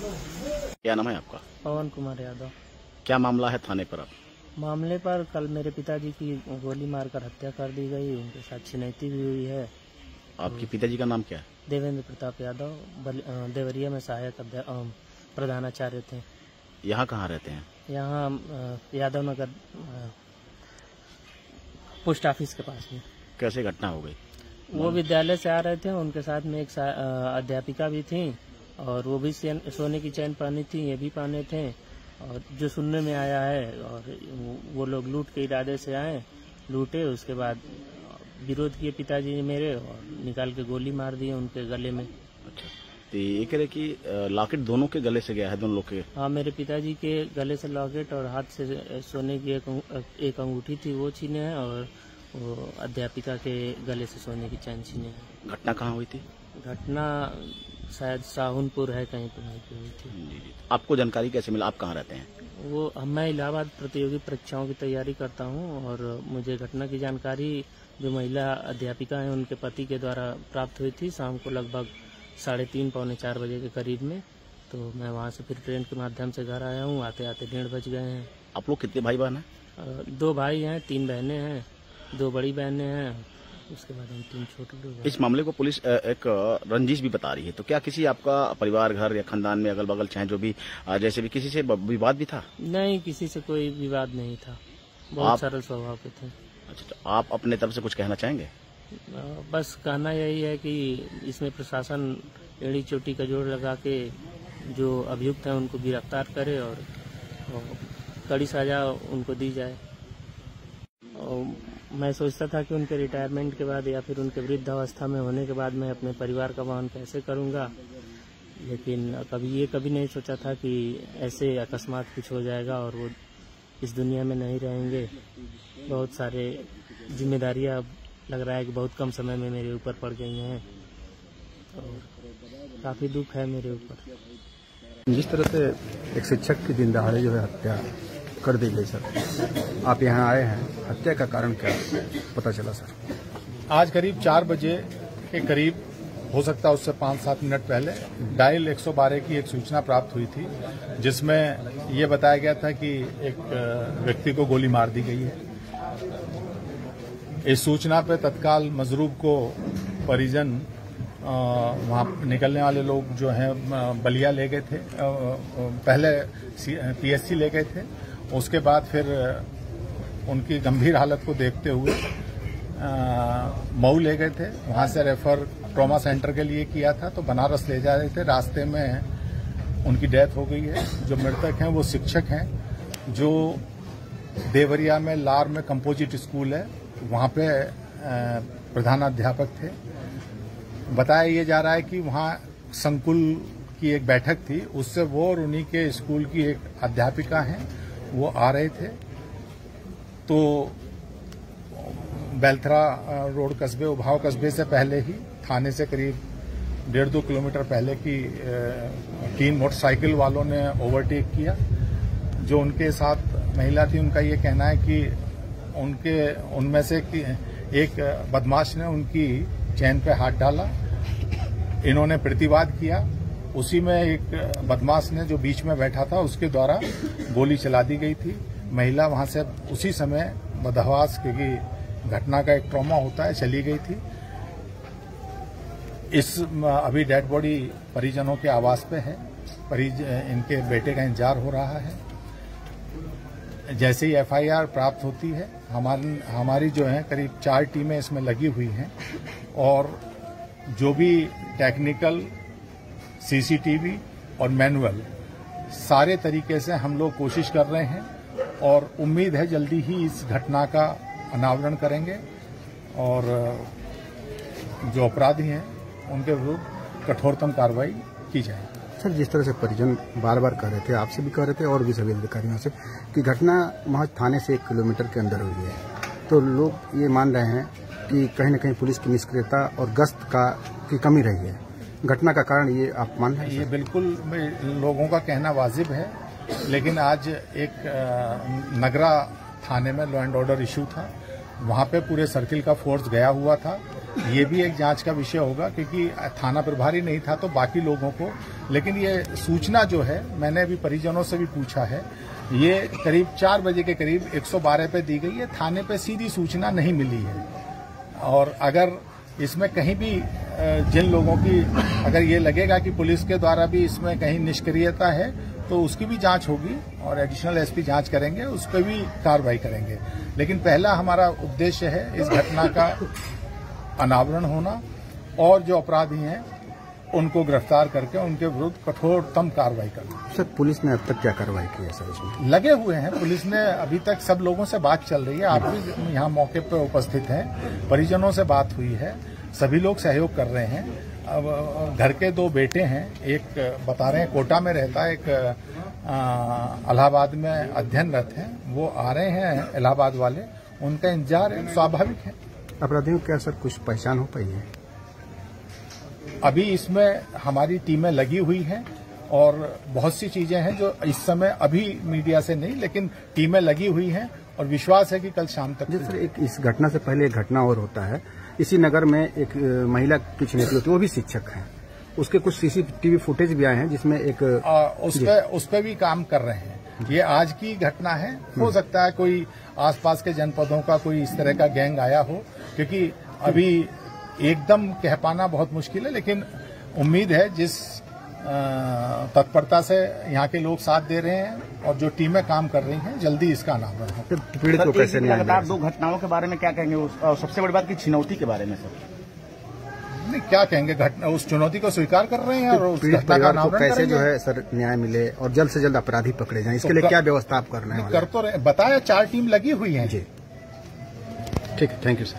क्या नाम है आपका? पवन कुमार यादव। क्या मामला है थाने पर अब? मामले पर कल मेरे पिताजी की गोली मारकर हत्या कर दी गई, उनके साथ छिनैती भी हुई है। आपके पिताजी का नाम क्या है? देवेंद्र प्रताप यादव, देवरिया में सहायक प्रधानाचार्य थे। यहाँ कहाँ रहते हैं? यहाँ यादव नगर पोस्ट ऑफिस के पास में। कैसे घटना हो गई? वो विद्यालय से आ रहे थे, उनके साथ में एक अध्यापिका भी थी और वो भी सोने की चैन पहनी थी, ये भी पहने थे। और जो सुनने में आया है, और वो लोग लूट के इरादे से आए, लूटे, उसके बाद विरोध किए पिताजी ने मेरे और निकाल के गोली मार दी उनके गले में। अच्छा, तो ये कह रहे कि लॉकेट दोनों के गले से गया है, दोनों लोग के? हाँ, मेरे पिताजी के गले से लॉकेट और हाथ से सोने की एक अंगूठी थी, वो छीने हैं, और वो अध्यापिका के गले से सोने की चैन छीने हैं। घटना कहाँ हुई थी? घटना शायद साहुनपुर है, कहीं पर वहीं पे हुई थी। जी। आपको जानकारी कैसे मिला? आप कहाँ रहते हैं? मैं इलाहाबाद प्रतियोगी परीक्षाओं की तैयारी करता हूँ, और मुझे घटना की जानकारी जो महिला अध्यापिका हैं उनके पति के द्वारा प्राप्त हुई थी शाम को लगभग 3:30 पौने 4 बजे के करीब में। तो मैं वहाँ से फिर ट्रेन के माध्यम से घर आया हूँ, आते आते 1:30 बज गए हैं। आप लोग कितने भाई बहन हैं? 2 भाई हैं, 3 बहनें हैं, 2 बड़ी बहनें हैं, उसके बाद हम 3 छोटे लोग हैं। इस मामले को पुलिस एक रंजिश भी बता रही है, तो क्या किसी आपका परिवार, घर या खानदान में अगल बगल चाहे जो भी जैसे भी किसी से विवाद भी था? नहीं, किसी से कोई विवाद नहीं था, बहुत सरल स्वभाव के थे। अच्छा, तो आप अपने तरफ से कुछ कहना चाहेंगे? बस कहना यही है कि इसमें प्रशासन एड़ी चोटी का जोड़ लगा के जो अभियुक्त हैं उनको गिरफ्तार करे और कड़ी सजा उनको दी जाए। और मैं सोचता था कि उनके रिटायरमेंट के बाद या फिर उनके वृद्धावस्था में होने के बाद मैं अपने परिवार का वहन कैसे करूंगा, लेकिन कभी नहीं सोचा था कि ऐसे अकस्मात कुछ हो जाएगा और वो इस दुनिया में नहीं रहेंगे। बहुत सारे जिम्मेदारियां लग रहा है कि बहुत कम समय में मेरे ऊपर पड़ गई हैं, और काफ़ी दुख है मेरे ऊपर। जिस तरह से एक शिक्षक की दिन दहाड़े जो है हत्या कर दी गई सर, आप यहाँ आए हैं, हत्या का कारण क्या पता चला सर? आज करीब 4 बजे के करीब, हो सकता है उससे 5-7 मिनट पहले, डायल 112 की एक सूचना प्राप्त हुई थी जिसमें ये बताया गया था कि एक व्यक्ति को गोली मार दी गई है। इस सूचना पे तत्काल मजरूब को परिजन वहाँ निकलने वाले लोग जो हैं बलिया ले गए थे, पहले पीएससी ले गए थे, उसके बाद फिर उनकी गंभीर हालत को देखते हुए मऊ ले गए थे, वहाँ से रेफर ट्रॉमा सेंटर के लिए किया था, तो बनारस ले जा रहे थे, रास्ते में उनकी डेथ हो गई है। जो मृतक हैं वो शिक्षक हैं, जो देवरिया में लार में कंपोजिट स्कूल है, वहाँ पे प्रधानाध्यापक थे। बताया ये जा रहा है कि वहाँ संकुल की एक बैठक थी, उससे वो और उन्हीं के स्कूल की एक अध्यापिका हैं, वो आ रहे थे, तो बेलथरा रोड कस्बे, उभाव कस्बे से पहले ही थाने से करीब 1.5-2 किलोमीटर पहले की 3 मोटरसाइकिल वालों ने ओवरटेक किया। जो उनके साथ महिला थी, उनका ये कहना है कि उनमें से एक बदमाश ने उनकी चैन पे हाथ डाला, इन्होंने प्रतिवाद किया, उसी में एक बदमाश ने जो बीच में बैठा था उसके द्वारा गोली चला दी गई थी। महिला वहां से उसी समय बदहवास, क्योंकि घटना का एक ट्रॉमा होता है, चली गई थी। अभी डेड बॉडी परिजनों के आवास पे है, इनके बेटे का इंतजार हो रहा है। जैसे ही एफआईआर प्राप्त होती है, हमारी जो है करीब 4 टीमें इसमें लगी हुई हैं, और जो भी टेक्निकल, सीसीटीवी और मैनुअल, सारे तरीके से हम लोग कोशिश कर रहे हैं, और उम्मीद है जल्दी ही इस घटना का अनावरण करेंगे और जो अपराधी हैं उनके विरुद्ध कठोरतम कार्रवाई की जाएगी। सर, जिस तरह से परिजन बार बार कह रहे थे, आपसे भी कह रहे थे और भी सभी अधिकारियों से, कि घटना महज थाने से 1 किलोमीटर के अंदर हुई है, तो लोग ये मान रहे हैं कि कहीं न कहीं पुलिस की निष्क्रियता और गश्त की कमी रही है। घटना का कारण ये आप मान रहे हैं? ये बिल्कुल लोगों का कहना वाजिब है, लेकिन आज एक नगरा थाने में लॉ एंड ऑर्डर इशू था, वहाँ पे पूरे सर्किल का फोर्स गया हुआ था, ये भी एक जांच का विषय होगा, क्योंकि थाना प्रभारी नहीं था तो बाकी लोगों को, लेकिन ये सूचना जो है मैंने अभी परिजनों से भी पूछा है, ये करीब 4 बजे के करीब 112 पे दी गई है, थाने पे सीधी सूचना नहीं मिली है। और अगर इसमें कहीं भी जिन लोगों की अगर ये लगेगा कि पुलिस के द्वारा भी इसमें कहीं निष्क्रियता है तो उसकी भी जांच होगी और एडिशनल एसपी जांच करेंगे, उस पर भी कार्रवाई करेंगे। लेकिन पहला हमारा उद्देश्य है इस घटना का अनावरण होना और जो अपराधी हैं उनको गिरफ्तार करके उनके विरुद्ध कठोरतम कार्रवाई करना। सर, पुलिस ने अब तक क्या कार्रवाई की है सर इसमें? लगे हुए हैं पुलिस ने, अभी तक सब लोगों से बात चल रही है, आप भी यहाँ मौके पर उपस्थित हैं, परिजनों से बात हुई है, सभी लोग सहयोग कर रहे हैं। अब घर के 2 बेटे हैं, एक बता रहे हैं कोटा में रहता है, एक इलाहाबाद में अध्ययनरत है, वो आ रहे हैं इलाहाबाद वाले, उनका इंतजार है, स्वाभाविक है। अपराधियों क्या सर कुछ पहचान हो पाई है? अभी इसमें हमारी टीमें लगी हुई हैं और बहुत सी चीजें हैं जो इस समय अभी मीडिया से नहीं, लेकिन टीमें लगी हुई हैं और विश्वास है कि कल शाम तक। जी सर, एक इस घटना से पहले एक घटना और होता है, इसी नगर में एक महिला की छिनैती होती है, वो भी शिक्षक हैं, उसके कुछ सीसीटीवी फुटेज भी आए हैं जिसमें एक उस पे भी काम कर रहे हैं। ये आज की घटना है, हो सकता है कोई आसपास के जनपदों का कोई इस तरह का गैंग आया हो, क्योंकि अभी एकदम कह पाना बहुत मुश्किल है, लेकिन उम्मीद है जिस तत्परता से यहाँ के लोग साथ दे रहे हैं और जो टीमें काम कर रही हैं, जल्दी इसका अनावरण हो। पीड़ित को कैसे न्याय लगातार 2 घटनाओं के बारे में क्या कहेंगे, और सबसे बड़ी बात की छिनौती के बारे में सर? नहीं, क्या कहेंगे, घटना उस चुनौती को स्वीकार कर रहे हैं और उस पीड़ित घटना का परिवार को अनावरण कैसे करेंगे। जो है सर न्याय मिले और जल्द से जल्द अपराधी पकड़े जाएं, इसके लिए क्या व्यवस्था आप करने वाले हैं? कर तो रहे, बताया 4 टीम लगी हुई है। जी ठीक है, थैंक यू सर।